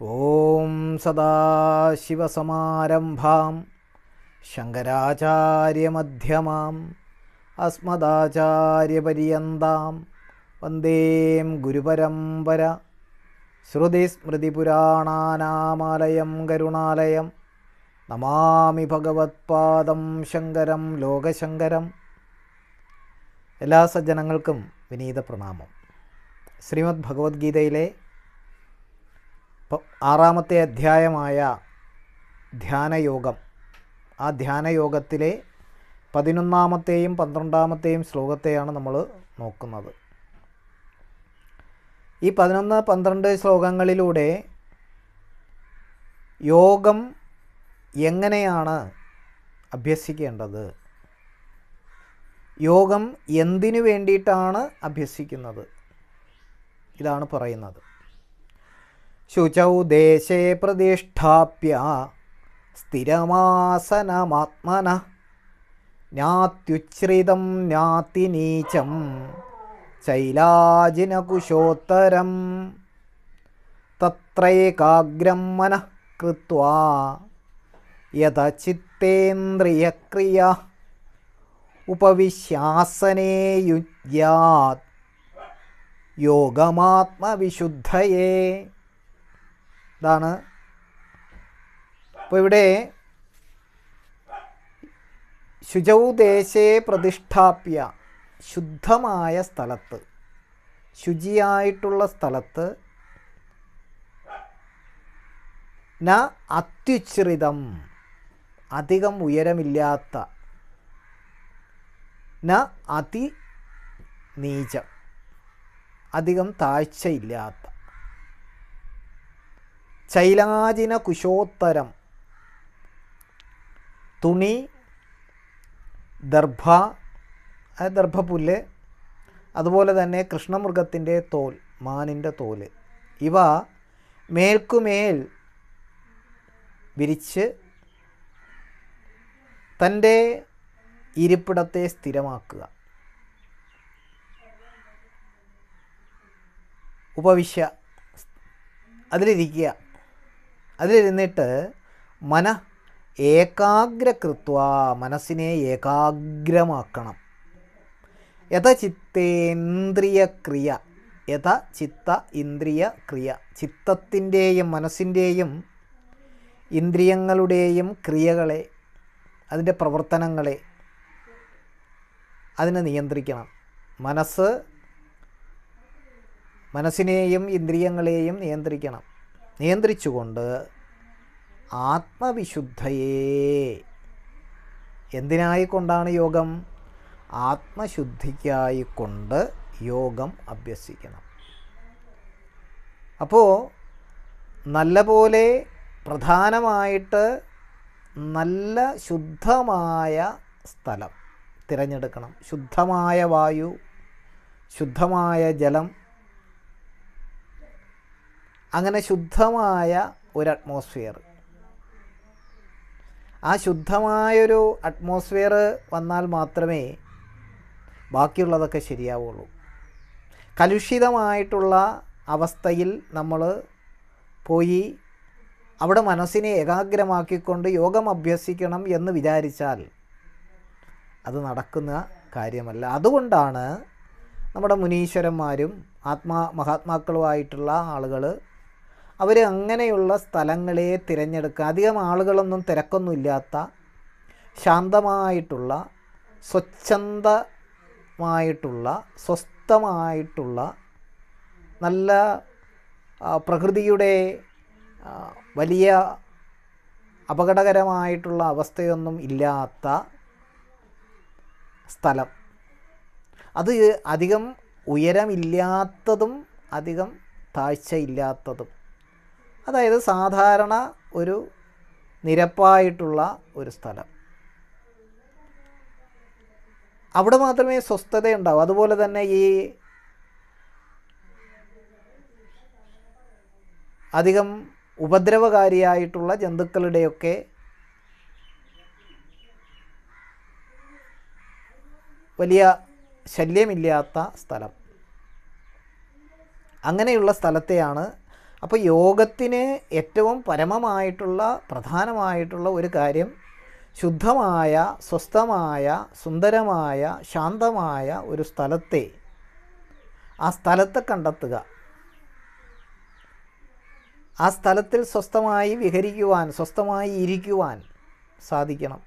ഓം സദാശിവസമാരംഭാം ശങ്കരാചാര്യമധ്യമാം അസ്മദാചാര്യപര്യന്താം വന്ദേ ഗുരുപരമ്പര. ശ്രുതിസ്മൃതിപുരാണാനാമാലയം കരുണാലയം നമാമി ഭഗവത്പാദം ശങ്കരം ലോകശങ്കരം. എല്ലാ സജ്ജനങ്ങൾക്കും വിനീത പ്രണാമം. ശ്രീമദ് ഭഗവത്ഗീതയിലെ 6-ാമത്തെ അധ്യായമായ ധ്യാനയോഗം, ആ ധ്യാനയോഗത്തിലെ 11-ാമത്തെയും 12-ാമത്തെയും ശ്ലോകത്തെയാണ് നമ്മൾ നോക്കുന്നത്. ഈ 11, 12 ശ്ലോകങ്ങളിലൂടെ യോഗം എങ്ങനെയാണ് അഭ്യസിക്കേണ്ടത്, യോഗം എന്തിനു വേണ്ടിയിട്ടാണ് അഭ്യസിക്കുന്നത്, ഇതാണ് പറയുന്നത്. ശുചൗ ദേശേ പ്രതിഷ്ഠാപ്യ സ്ഥിരമാസനമാത്മനഃ നാത്യുച്ഛ്രിതം നാതിനീചം ചൈലാജിനകുശോത്തരം തത്രൈകാഗ്രം മനഃ കൃത്വാ യതചിത്തേന്ദ്രിയക്രിയ ഉപവിശ്യാസനേ യുജ്യാത് യോഗമാത്മവിശുദ്ധയേ. ഇതാണ്. അപ്പോൾ ഇവിടെ ശുചൗ ദേശേ പ്രതിഷ്ഠാപ്യ, ശുദ്ധമായ സ്ഥലത്ത്, ശുചിയായിട്ടുള്ള സ്ഥലത്ത്, ന അത്യുച്ഛ്രിതം, അധികം ഉയരമില്ലാത്ത, ന അതി നീചം, അധികം താഴ്ചയില്ലാത്ത, ചൈലാജിന കുശോത്തരം, തുണി, ദർഭ, ദർഭപ്പുല്ല്, അതുപോലെ തന്നെ കൃഷ്ണമൃഗത്തിൻ്റെ തോൽ, മാനിൻ്റെ തോല്, ഇവ മേൽക്കുമേൽ വിരിച്ച് തൻ്റെ ഇരിപ്പിടത്തെ സ്ഥിരമാക്കുക. ഉപവിശ്യ, അതിലിരിക്കുക. അതിലിരുന്നിട്ട് ഏകാഗ്രകൃത്വ, മനസ്സിനെ ഏകാഗ്രമാക്കണം. യഥചിത്തേന്ദ്രിയക്രിയ, യഥ ചിത്ത ഇന്ദ്രിയ ക്രിയ, ചിത്തത്തിൻ്റെയും മനസ്സിൻ്റെയും ഇന്ദ്രിയങ്ങളുടെയും ക്രിയകളെ, അതിൻ്റെ പ്രവർത്തനങ്ങളെ അതിനെ നിയന്ത്രിക്കണം. മനസ്സിനെയും ഇന്ദ്രിയങ്ങളെയും നിയന്ത്രിക്കണം. നിയന്ത്രിച്ചുകൊണ്ട് ആത്മവിശുദ്ധയെ, എന്തിനായിക്കൊണ്ടാണ് യോഗം? ആത്മശുദ്ധിക്കായിക്കൊണ്ട് യോഗം അഭ്യസിക്കണം. അപ്പോൾ നല്ലപോലെ പ്രധാനമായിട്ട് നല്ല ശുദ്ധമായ സ്ഥലം തിരഞ്ഞെടുക്കണം. ശുദ്ധമായ വായു, ശുദ്ധമായ ജലം, അങ്ങനെ ശുദ്ധമായ ഒരു അറ്റ്മോസ്ഫിയർ. ആ ശുദ്ധമായൊരു അറ്റ്മോസ്ഫിയർ വന്നാൽ മാത്രമേ ബാക്കിയുള്ളതൊക്കെ ശരിയാവുള്ളൂ. കലുഷിതമായിട്ടുള്ള അവസ്ഥയിൽ നമ്മൾ പോയി അവിടെ മനസ്സിനെ ഏകാഗ്രമാക്കിക്കൊണ്ട് യോഗം അഭ്യസിക്കണം എന്ന് വിചാരിച്ചാൽ അത് നടക്കുന്ന കാര്യമല്ല. അതുകൊണ്ടാണ് നമ്മുടെ മുനീശ്വരന്മാരും മഹാത്മാക്കളുമായിട്ടുള്ള ആളുകൾ അവർ അങ്ങനെയുള്ള സ്ഥലങ്ങളെ തിരഞ്ഞെടുക്കുക. അധികം ആളുകളൊന്നും തിരക്കൊന്നുമില്ലാത്ത, ശാന്തമായിട്ടുള്ള, സ്വച്ഛന്തമായിട്ടുള്ള, സ്വസ്ഥമായിട്ടുള്ള, നല്ല പ്രകൃതിയുടെ വലിയ അപകടകരമായിട്ടുള്ള അവസ്ഥയൊന്നും ഇല്ലാത്ത സ്ഥലം, അത് അധികം ഉയരമില്ലാത്തതും അധികം താഴ്ചയില്ലാത്തതും, അതായത് സാധാരണ ഒരു നിരപ്പായിട്ടുള്ള ഒരു സ്ഥലം. അവിടെ മാത്രമേ സ്വസ്ഥതയുണ്ടാവൂ. അതുപോലെ തന്നെ ഈ അധികം ഉപദ്രവകാരിയായിട്ടുള്ള ജന്തുക്കളുടെയൊക്കെ വലിയ ശല്യമില്ലാത്ത സ്ഥലം, അങ്ങനെയുള്ള സ്ഥലത്തെയാണ് അപ്പോൾ യോഗത്തിന് ഏറ്റവും പരമമായിട്ടുള്ള പ്രധാനമായിട്ടുള്ള ഒരു കാര്യം ശുദ്ധമായ, സ്വസ്ഥമായ, സുന്ദരമായ, ശാന്തമായ ഒരു സ്ഥലത്തെ, ആ സ്ഥലത്തെ കണ്ടെത്തുക. ആ സ്ഥലത്തിൽ സ്വസ്ഥമായി വിഹരിക്കുവാൻ, സ്വസ്ഥമായി ഇരിക്കുവാൻ സാധിക്കണം.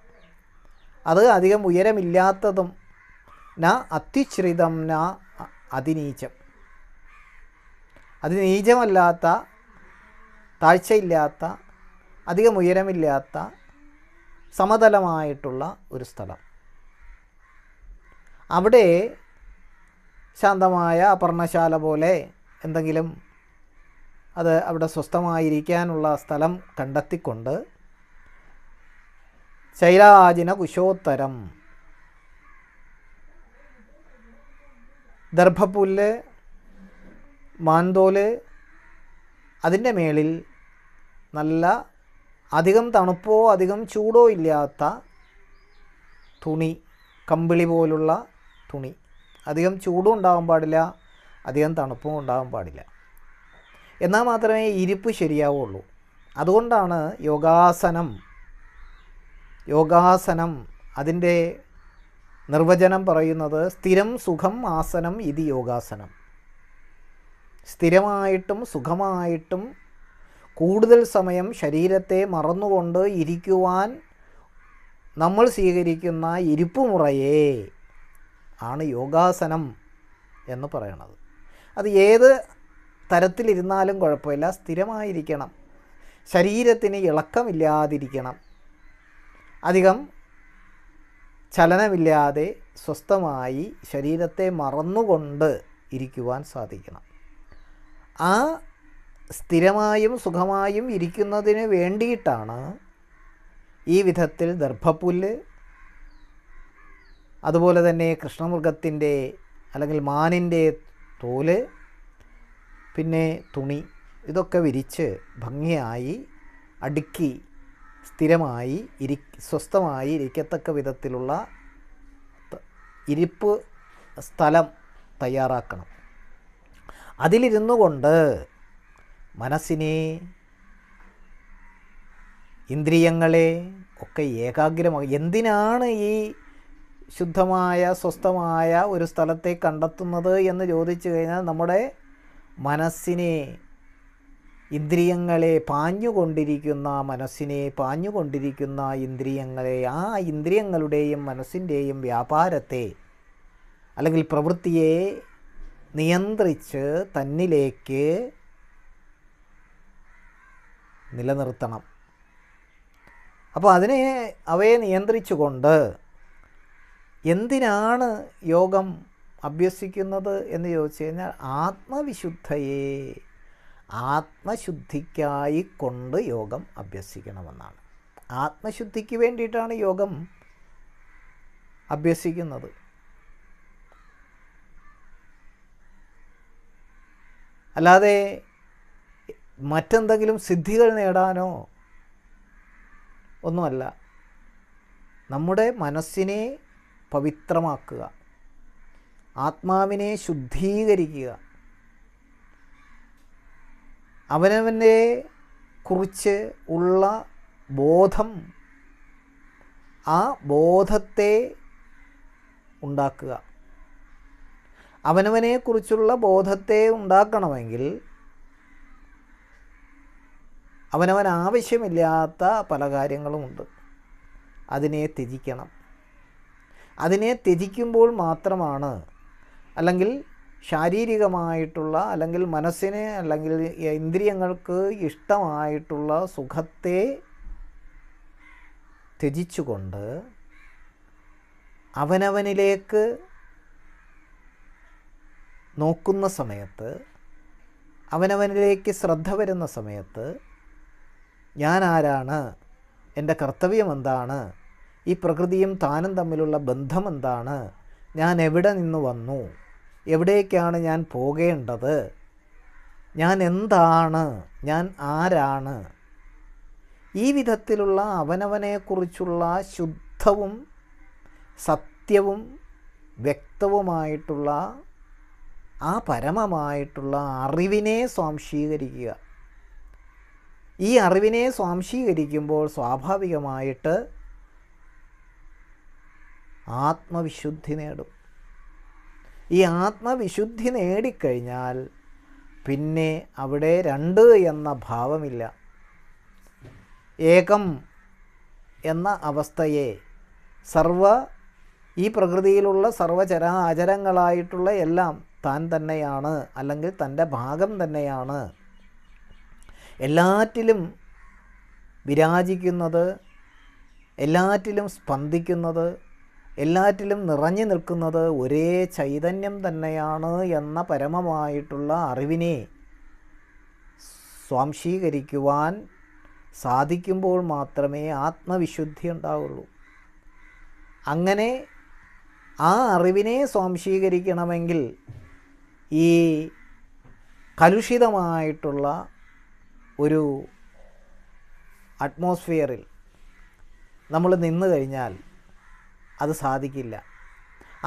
അത് അധികം ഉയരമില്ലാത്തതും ന അത്യുച്ഛ്രിതം ന അതിനീചം, അതിനീചമല്ലാത്ത, താഴ്ചയില്ലാത്ത, അധികം ഉയരമില്ലാത്ത സമതലമായിട്ടുള്ള ഒരു സ്ഥലം. അവിടെ ശാന്തമായ പർണശാല പോലെ എന്തെങ്കിലും അത് അവിടെ സ്വസ്ഥമായിരിക്കാനുള്ള സ്ഥലം കണ്ടെത്തിക്കൊണ്ട് ശൈലാജിന കുശോത്തരം, ദർഭപ്പുല്ല്, മാന്തോല്, അതിൻ്റെ മേളിൽ നല്ല അധികം തണുപ്പോ അധികം ചൂടോ ഇല്ലാത്ത തുണി, കമ്പിളി പോലുള്ള തുണി. അധികം ചൂടും ഉണ്ടാകാൻ പാടില്ല, അധികം തണുപ്പും ഉണ്ടാകാൻ പാടില്ല. എന്നാൽ മാത്രമേ ഇരിപ്പ് ശരിയാവുള്ളൂ. അതുകൊണ്ടാണ് യോഗാസനം അതിൻ്റെ നിർവചനം പറയുന്നത് സ്ഥിരം സുഖം ആസനം ഇത് യോഗാസനം. സ്ഥിരമായിട്ടും സുഖമായിട്ടും കൂടുതൽ സമയം ശരീരത്തെ മറന്നുകൊണ്ട് ഇരിക്കുവാൻ നമ്മൾ സ്വീകരിക്കുന്ന ഇരിപ്പുമുറയെ ആണ് യോഗാസനം എന്ന് പറയണത്. അത് ഏത് തരത്തിലിരുന്നാലും കുഴപ്പമില്ല, സ്ഥിരമായിരിക്കണം. ശരീരത്തിന് ഇളക്കമില്ലാതിരിക്കണം. അധികം ചലനമില്ലാതെ സ്വസ്ഥമായി ശരീരത്തെ മറന്നുകൊണ്ട് ഇരിക്കുവാൻ സാധിക്കണം. ആ സ്ഥിരമായും സുഖമായും ഇരിക്കുന്നതിന് വേണ്ടിയിട്ടാണ് ഈ വിധത്തിൽ ദർഭപ്പുല്ല്, അതുപോലെ തന്നെ കൃഷ്ണമൃഗത്തിൻ്റെ അല്ലെങ്കിൽ മാനിൻ്റെ തോല്, പിന്നെ തുണി, ഇതൊക്കെ വിരിച്ച് ഭംഗിയായി അടുക്കി സ്ഥിരമായി സ്വസ്ഥമായി ഇരിക്കത്തക്ക വിധത്തിലുള്ള ഇരിപ്പ് സ്ഥലം തയ്യാറാക്കണം. അതിലിരുന്നു കൊണ്ട് മനസ്സിനെ, ഇന്ദ്രിയങ്ങളെ ഒക്കെ ഏകാഗ്രമാക്കി. എന്തിനാണ് ഈ ശുദ്ധമായ സ്വസ്ഥമായ ഒരു സ്ഥലത്തെ കണ്ടെത്തുന്നത് എന്ന് ചോദിച്ചു കഴിഞ്ഞാൽ നമ്മുടെ മനസ്സിനെ, ഇന്ദ്രിയങ്ങളെ, പാഞ്ഞുകൊണ്ടിരിക്കുന്ന മനസ്സിനെ, പാഞ്ഞുകൊണ്ടിരിക്കുന്ന ഇന്ദ്രിയങ്ങളെ, ആ ഇന്ദ്രിയങ്ങളുടെയും മനസ്സിൻ്റെയും വ്യാപാരത്തെ അല്ലെങ്കിൽ പ്രവൃത്തിയെ നിയന്ത്രിച്ച് തന്നിലേക്ക് നിലനിർത്തണം. അപ്പോൾ അവയെ നിയന്ത്രിച്ചുകൊണ്ട് എന്തിനാണ് യോഗം അഭ്യസിക്കുന്നത് എന്ന് ചോദിച്ചു കഴിഞ്ഞാൽ ആത്മശുദ്ധിക്കായി കൊണ്ട് യോഗം അഭ്യസിക്കണമെന്നാണ്. ആത്മശുദ്ധിക്ക് വേണ്ടിയിട്ടാണ് യോഗം അഭ്യസിക്കുന്നത്. അല്ലാതെ മറ്റെന്തെങ്കിലും സിദ്ധികൾ നേടാനോ ഒന്നുമല്ല. നമ്മുടെ മനസ്സിനെ പവിത്രമാക്കുക, ആത്മാവിനെ ശുദ്ധീകരിക്കുക, അവനവനെ കുറിച്ച് ഉള്ള ബോധം, ആ ബോധത്തെ ഉണ്ടാക്കുക. അവനവനെക്കുറിച്ചുള്ള ബോധത്തെ ഉണ്ടാക്കണമെങ്കിൽ അവനവൻ ആവശ്യമില്ലാത്ത പല കാര്യങ്ങളുമുണ്ട്. അതിനെ ത്യജിക്കണം. അതിനെ ത്യജിക്കുമ്പോൾ മാത്രമാണ്, അല്ലെങ്കിൽ ശാരീരികമായിട്ടുള്ള, അല്ലെങ്കിൽ മനസ്സിന്, അല്ലെങ്കിൽ ഇന്ദ്രിയങ്ങൾക്ക് ഇഷ്ടമായിട്ടുള്ള സുഖത്തെ ത്യജിച്ചുകൊണ്ട് അവനവനിലേക്ക് നോക്കുന്ന സമയത്ത്, അവനവനിലേക്ക് ശ്രദ്ധ വരുന്ന സമയത്ത് ഞാൻ ആരാണ്, എൻ്റെ കർത്തവ്യം എന്താണ്, ഈ പ്രകൃതിയും താനും തമ്മിലുള്ള ബന്ധം എന്താണ്, ഞാൻ എവിടെ നിന്ന് വന്നു, എവിടേക്കാണ് ഞാൻ പോകേണ്ടത്, ഞാൻ എന്താണ്, ഞാൻ ആരാണ്, ഈ വിധത്തിലുള്ള അവനവനെക്കുറിച്ചുള്ള ശുദ്ധവും സത്യവും വ്യക്തവുമായിട്ടുള്ള ആ പരമമായിട്ടുള്ള അറിവിനെ സ്വാംശീകരിക്കുക. ഈ അറിവിനെ സ്വാംശീകരിക്കുമ്പോൾ സ്വാഭാവികമായിട്ട് ആത്മവിശുദ്ധി നേടും. ഈ ആത്മവിശുദ്ധി നേടിക്കഴിഞ്ഞാൽ പിന്നെ അവിടെ രണ്ട് എന്ന ഭാവമില്ല. ഏകം എന്ന അവസ്ഥയെ ഈ പ്രകൃതിയിലുള്ള സർവചരാചരങ്ങളായിട്ടുള്ള എല്ലാം താൻ തന്നെയാണ്, അല്ലെങ്കിൽ തൻ്റെ ഭാഗം തന്നെയാണ്, എല്ലാറ്റിലും വിരാജിക്കുന്നത്, എല്ലാറ്റിലും സ്പന്ദിക്കുന്നത്, എല്ലാറ്റിലും നിറഞ്ഞു നിൽക്കുന്നത് ഒരേ ചൈതന്യം തന്നെയാണ് എന്ന പരമമായിട്ടുള്ള അറിവിനെ സ്വാംശീകരിക്കുവാൻ സാധിക്കുമ്പോൾ മാത്രമേ ആത്മവിശുദ്ധി ഉണ്ടാവുള്ളൂ. അങ്ങനെ ആ അറിവിനെ സ്വാംശീകരിക്കണമെങ്കിൽ ഈ കലുഷിതമായിട്ടുള്ള ഒരു അറ്റ്മോസ്ഫിയറിൽ നമ്മൾ നിന്ന് കഴിഞ്ഞാൽ അത് സാധിക്കില്ല.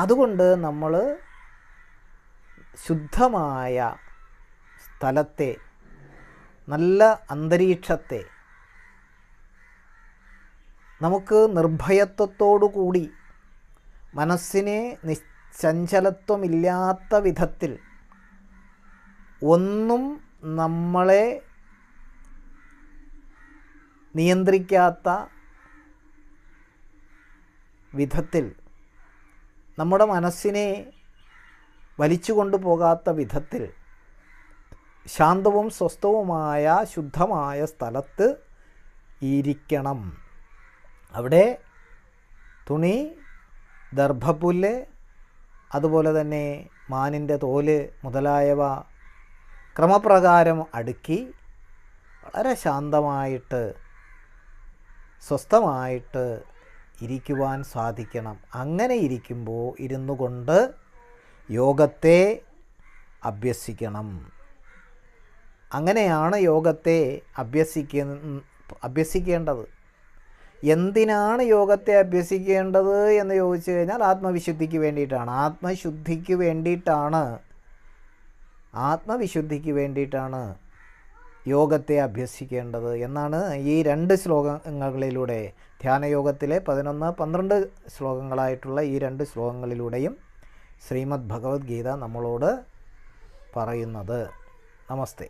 അതുകൊണ്ട് നമ്മൾ ശുദ്ധമായ സ്ഥലത്തെ, നല്ല അന്തരീക്ഷത്തെ നമുക്ക് നിർഭയത്വത്തോടു കൂടി, മനസ്സിനെ നിശ്ചഞ്ചലത്വമില്ലാത്ത വിധത്തിൽ, ഒന്നും നമ്മളെ നിയന്ത്രിക്കാത്ത വിധത്തിൽ, നമ്മുടെ മനസ്സിനെ വലിച്ചു കൊണ്ടുപോകാത്ത വിധത്തിൽ ശാന്തവും സ്വസ്ഥവുമായ ശുദ്ധമായ സ്ഥലത്ത് ഇരിക്കണം. അവിടെ തുണി, ദർഭപ്പുല്ല്, അതുപോലെ തന്നെ മാനിൻ്റെ തോല് മുതലായവ ക്രമപ്രകാരം അടുക്കി വളരെ ശാന്തമായിട്ട് സ്വസ്ഥമായിട്ട് ഇരിക്കുവാൻ സാധിക്കണം. അങ്ങനെ ഇരിക്കുമ്പോൾ ഇരുന്നു കൊണ്ട് യോഗത്തെ അഭ്യസിക്കണം. അങ്ങനെയാണ് യോഗത്തെ അഭ്യസിക്കേണ്ടത്. എന്തിനാണ് യോഗത്തെ അഭ്യസിക്കേണ്ടത് എന്ന് ചോദിച്ചു കഴിഞ്ഞാൽ ആത്മവിശുദ്ധിക്ക് വേണ്ടിയിട്ടാണ്. ആത്മവിശുദ്ധിക്ക് വേണ്ടിയിട്ടാണ് യോഗത്തെ അഭ്യസിക്കേണ്ടത് എന്നാണ് ഈ രണ്ട് ശ്ലോകങ്ങളിലൂടെ, ധ്യാനയോഗത്തിലെ 11, 12 ശ്ലോകങ്ങളായിട്ടുള്ള ഈ രണ്ട് ശ്ലോകങ്ങളിലൂടെയും ശ്രീമദ് ഭഗവത്ഗീത നമ്മളോട് പറയുന്നത്. നമസ്തേ.